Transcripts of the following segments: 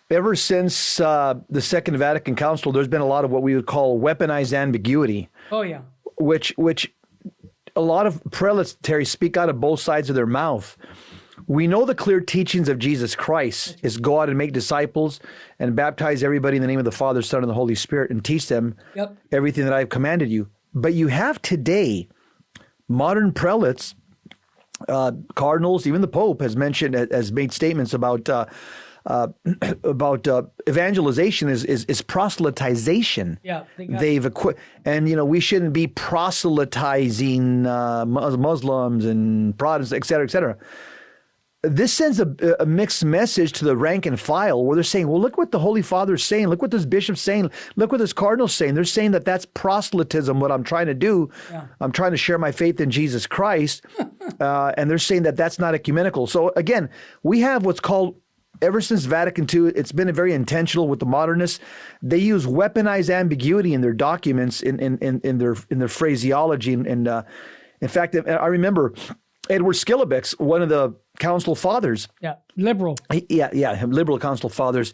ever since the Second Vatican Council, there's been a lot of what we would call weaponized ambiguity. Oh, yeah. Which a lot of prelates, Terry, speak out of both sides of their mouth. We know the clear teachings of Jesus Christ is go out and make disciples and baptize everybody in the name of the Father, Son, and the Holy Spirit and teach them everything that I've commanded you. But you have today modern prelates, cardinals, even the Pope has made statements about evangelization is proselytization. Yeah, and we shouldn't be proselytizing Muslims and Protestants, et cetera, et cetera. This sends a mixed message to the rank and file where they're saying, well, look what the Holy Father's saying. Look what this bishop's saying. Look what this cardinal's saying. They're saying that that's proselytism, what I'm trying to do. Yeah. I'm trying to share my faith in Jesus Christ. And they're saying that that's not ecumenical. So again, we have what's called, ever since Vatican II, it's been very intentional with the modernists. They use weaponized ambiguity in their documents, in their phraseology. And in fact, I remember Edward Skillibeck's one of the Council Fathers. Yeah, liberal. Liberal Council Fathers.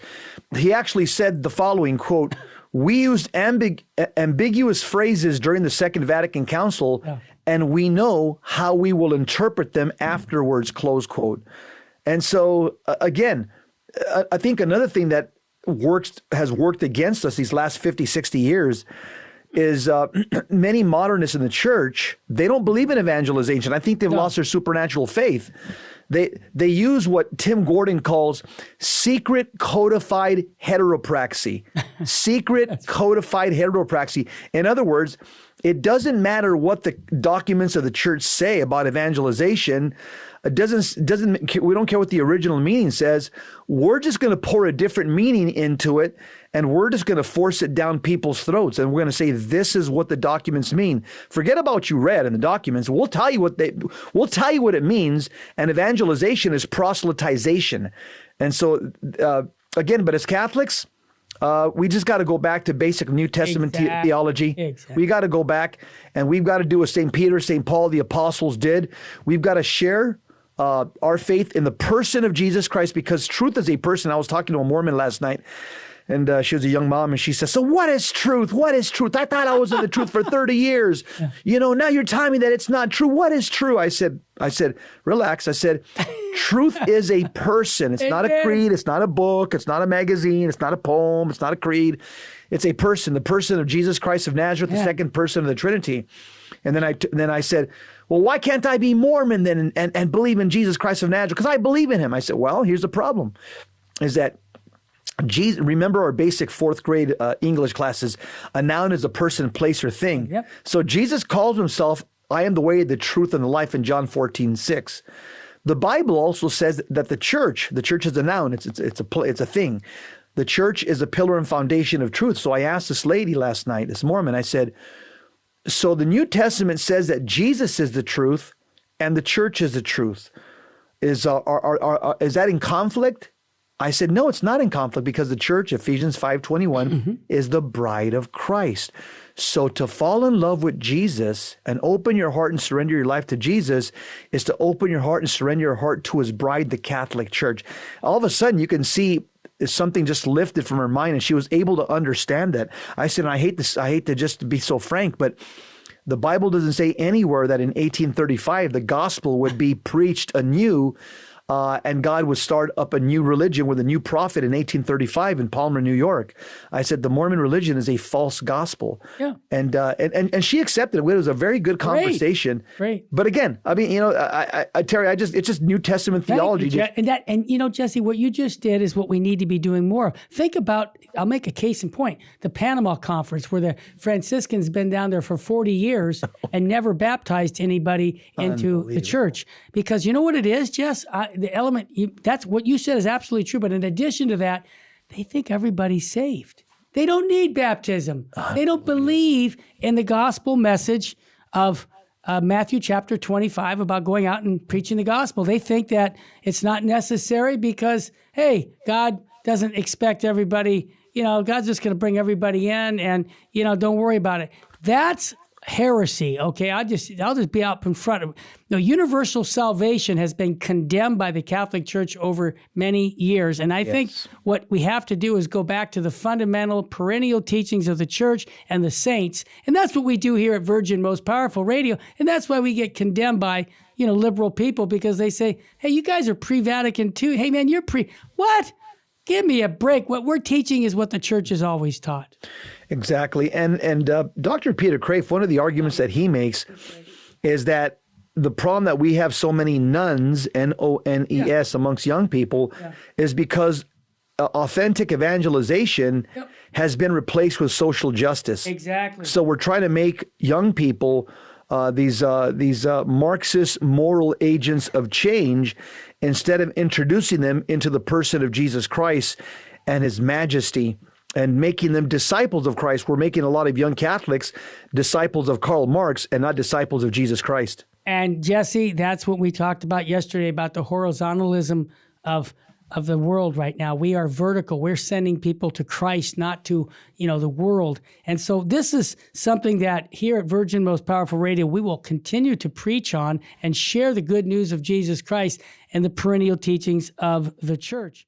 He actually said the following, quote, "We used ambiguous phrases during the Second Vatican Council, and we know how we will interpret them afterwards," close quote. And so, again, I think another thing that has worked against us these last 50, 60 years is many modernists in the church, they don't believe in evangelization. I think they've lost their supernatural faith. They use what Tim Gordon calls secret codified heteropraxy. Secret codified heteropraxy. In other words, it doesn't matter what the documents of the church say about evangelization. We don't care what the original meaning says. We're just going to pour a different meaning into it, and we're just going to force it down people's throats. And we're going to say, this is what the documents mean. Forget about what you read in the documents. We'll tell you what it means. And evangelization is proselytization. And so, again, but as Catholics, we just got to go back to basic New Testament theology. Exactly. We got to go back, and we've got to do what St. Peter, St. Paul, the apostles did. We've got to share our faith in the person of Jesus Christ, because truth is a person. I was talking to a Mormon last night, and she was a young mom, and she says, "So what is truth? What is truth? I thought I was in the truth for 30 years. Now you're telling me that it's not true. What is true?" I said, relax. I said, truth is a person. It's not a creed. It's not a book. It's not a magazine. It's not a poem. It's not a creed. It's a person, the person of Jesus Christ of Nazareth, the second person of the Trinity. And then I said, well, why can't I be Mormon then and believe in Jesus Christ of Nazareth? Because I believe in him. I said, well, here's the problem, is that Jesus, remember our basic fourth grade English classes, a noun is a person, place, or thing. Yep. So Jesus calls himself, I am the way, the truth, and the life in John 14:6. The Bible also says that the church is a noun. It's a thing. The church is a pillar and foundation of truth. So I asked this lady last night, this Mormon, I said, so the New Testament says that Jesus is the truth and the church is the truth. Is that in conflict? I said, no, it's not in conflict, because the church, Ephesians 5:21, is the bride of Christ. So to fall in love with Jesus and open your heart and surrender your life to Jesus is to open your heart and surrender your heart to his bride, the Catholic Church. All of a sudden, you can see something just lifted from her mind, and she was able to understand that. I said, and I hate to just be so frank, but the Bible doesn't say anywhere that in 1835 the gospel would be preached anew, and God would start up a new religion with a new prophet in 1835 in Palmer, New York. I said the Mormon religion is a false gospel. Yeah. And she accepted it. It was a very good conversation. Great. But again, I mean, Terry, it's just New Testament theology. Jesse, what you just did is what we need to be doing more of. Think about, I'll make a case in point, the Panama Conference, where the Franciscans been down there for 40 years and never baptized anybody into the church. Because you know what it is, Jess? The element, that's what you said is absolutely true. But in addition to that, they think everybody's saved. They don't need baptism. They don't believe in the gospel message of Matthew chapter 25 about going out and preaching the gospel. They think that it's not necessary because, hey, God doesn't expect everybody, God's just going to bring everybody in and, don't worry about it. That's heresy. Okay, I'll just be out in front of. No, universal salvation has been condemned by the Catholic Church over many years, and I think what we have to do is go back to the fundamental, perennial teachings of the Church and the saints, and that's what we do here at Virgin Most Powerful Radio, and that's why we get condemned by liberal people, because they say, "Hey, you guys are pre-Vatican II. Hey, man, you're what? Give me a break. What we're teaching is what the Church has always taught." Exactly. And Dr. Peter Craif, one of the arguments that he makes is that the problem that we have so many nuns, N-O-N-E-S, amongst young people is because authentic evangelization has been replaced with social justice. Exactly. So we're trying to make young people these Marxist moral agents of change instead of introducing them into the person of Jesus Christ and his majesty and making them disciples of Christ. We're making a lot of young Catholics disciples of Karl Marx and not disciples of Jesus Christ. And Jesse, that's what we talked about yesterday about the horizontalism of the world right now. We are vertical. We're sending people to Christ, not to, the world. And so this is something that here at Virgin Most Powerful Radio, we will continue to preach on and share the good news of Jesus Christ and the perennial teachings of the Church.